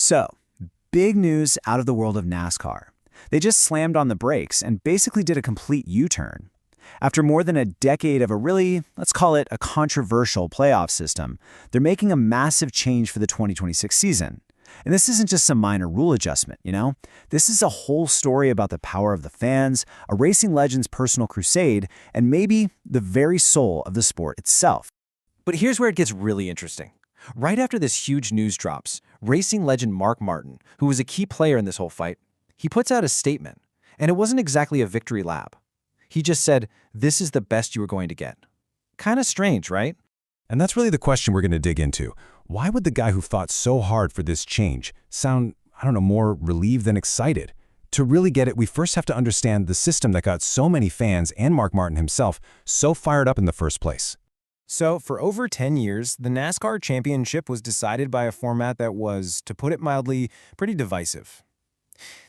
So, big news out of the world of NASCAR. They just slammed on the brakes and basically did a complete U-turn. After more than a decade of a really, let's call it a controversial playoff system, they're making a massive change for the 2026 season. And this isn't just some minor rule adjustment, you know? This is a whole story about the power of the fans, a racing legend's personal crusade, and maybe the very soul of the sport itself. But here's where it gets really interesting. Right after this huge news drops, racing legend Mark Martin, who was a key player in this whole fight, he puts out a statement, and it wasn't exactly a victory lap. He just said, "This is the best you were going to get." Kind of strange, right? And that's really the question we're going to dig into. Why would the guy who fought so hard for this change sound, more relieved than excited? To really get it, we first have to understand the system that got so many fans and Mark Martin himself so fired up in the first place. So, for over 10 years, the NASCAR championship was decided by a format that was, to put it mildly, pretty divisive.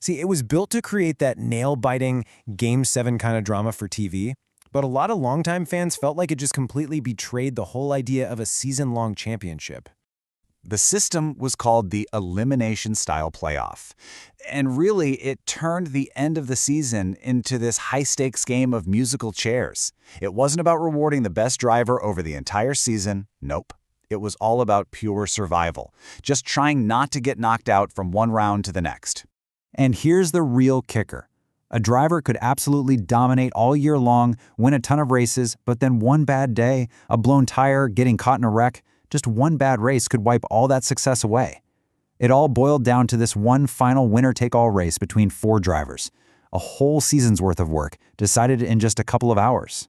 See, it was built to create that nail-biting Game 7 kind of drama for TV, but a lot of longtime fans felt like it just completely betrayed the whole idea of a season-long championship. The system was called the elimination-style playoff. And really, it turned the end of the season into this high-stakes game of musical chairs. It wasn't about rewarding the best driver over the entire season. Nope. It was all about pure survival, just trying not to get knocked out from one round to the next. And here's the real kicker. A driver could absolutely dominate all year long, win a ton of races, but then one bad day, a blown tire, getting caught in a wreck, just one bad race could wipe all that success away. It all boiled down to this one final winner-take-all race between 4 drivers. A whole season's worth of work, decided in just a couple of hours.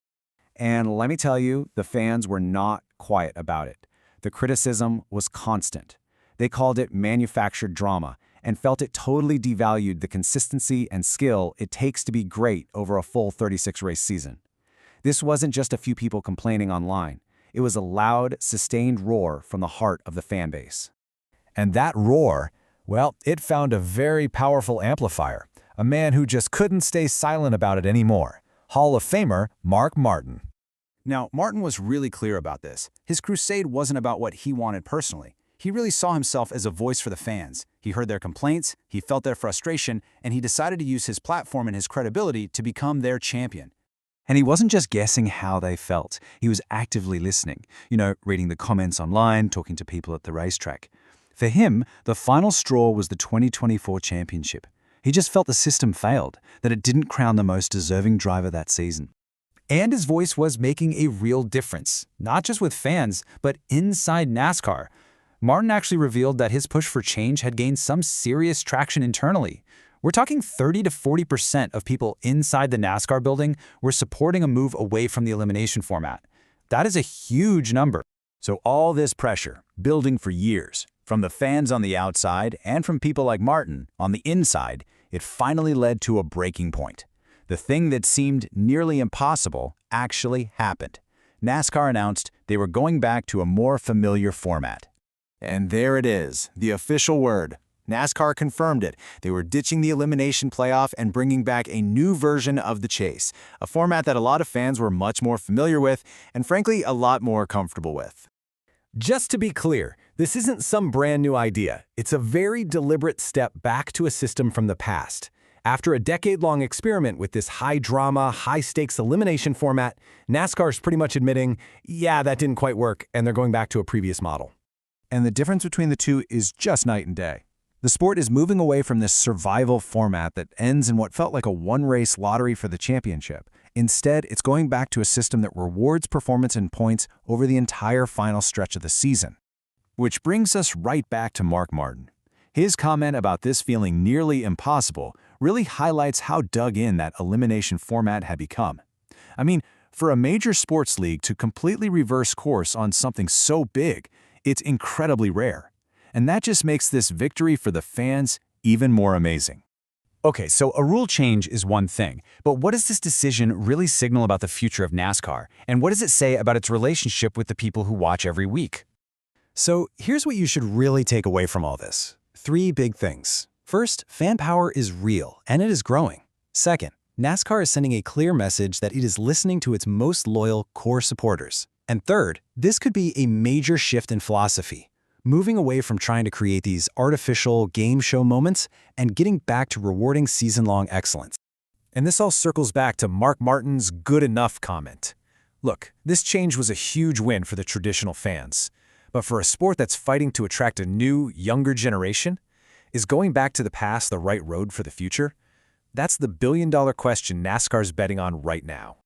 And let me tell you, the fans were not quiet about it. The criticism was constant. They called it manufactured drama and felt it totally devalued the consistency and skill it takes to be great over a full 36-race season. This wasn't just a few people complaining online. It was a loud, sustained roar from the heart of the fan base. And that roar, well, it found a very powerful amplifier, a man who just couldn't stay silent about it anymore. Hall of Famer Mark Martin. Now, Martin was really clear about this. His crusade wasn't about what he wanted personally. He really saw himself as a voice for the fans. He heard their complaints, he felt their frustration, and he decided to use his platform and his credibility to become their champion. And he wasn't just guessing how they felt. He was actively listening, reading the comments online, talking to people at the racetrack. For him, the final straw was the 2024 championship. He just felt the system failed, that it didn't crown the most deserving driver that season. And his voice was making a real difference, not just with fans, but inside NASCAR. Martin actually revealed that his push for change had gained some serious traction internally. We're talking 30 to 40% of people inside the NASCAR building were supporting a move away from the elimination format. That is a huge number. So all this pressure, building for years, from the fans on the outside and from people like Martin on the inside, it finally led to a breaking point. The thing that seemed nearly impossible actually happened. NASCAR announced they were going back to a more familiar format. And there it is, the official word. NASCAR confirmed it. They were ditching the elimination playoff and bringing back a new version of the chase, a format that a lot of fans were much more familiar with and, frankly, a lot more comfortable with. Just to be clear, this isn't some brand new idea. It's a very deliberate step back to a system from the past. After a decade-long experiment with this high-drama, high-stakes elimination format, NASCAR's pretty much admitting, yeah, that didn't quite work, and they're going back to a previous model. And the difference between the two is just night and day. The sport is moving away from this survival format that ends in what felt like a one-race lottery for the championship. Instead, it's going back to a system that rewards performance and points over the entire final stretch of the season. Which brings us right back to Mark Martin. His comment about this feeling nearly impossible really highlights how dug in that elimination format had become. I mean, for a major sports league to completely reverse course on something so big, it's incredibly rare. And that just makes this victory for the fans even more amazing. Okay, so a rule change is one thing, but what does this decision really signal about the future of NASCAR? And what does it say about its relationship with the people who watch every week? So here's what you should really take away from all this. 3 big things. First, fan power is real, and it is growing. Second, NASCAR is sending a clear message that it is listening to its most loyal core supporters. And third, this could be a major shift in philosophy. moving away from trying to create these artificial game show moments and getting back to rewarding season-long excellence. And this all circles back to Mark Martin's good enough comment. Look, this change was a huge win for the traditional fans. But for a sport that's fighting to attract a new, younger generation, is going back to the past the right road for the future? That's the billion-dollar question NASCAR's betting on right now.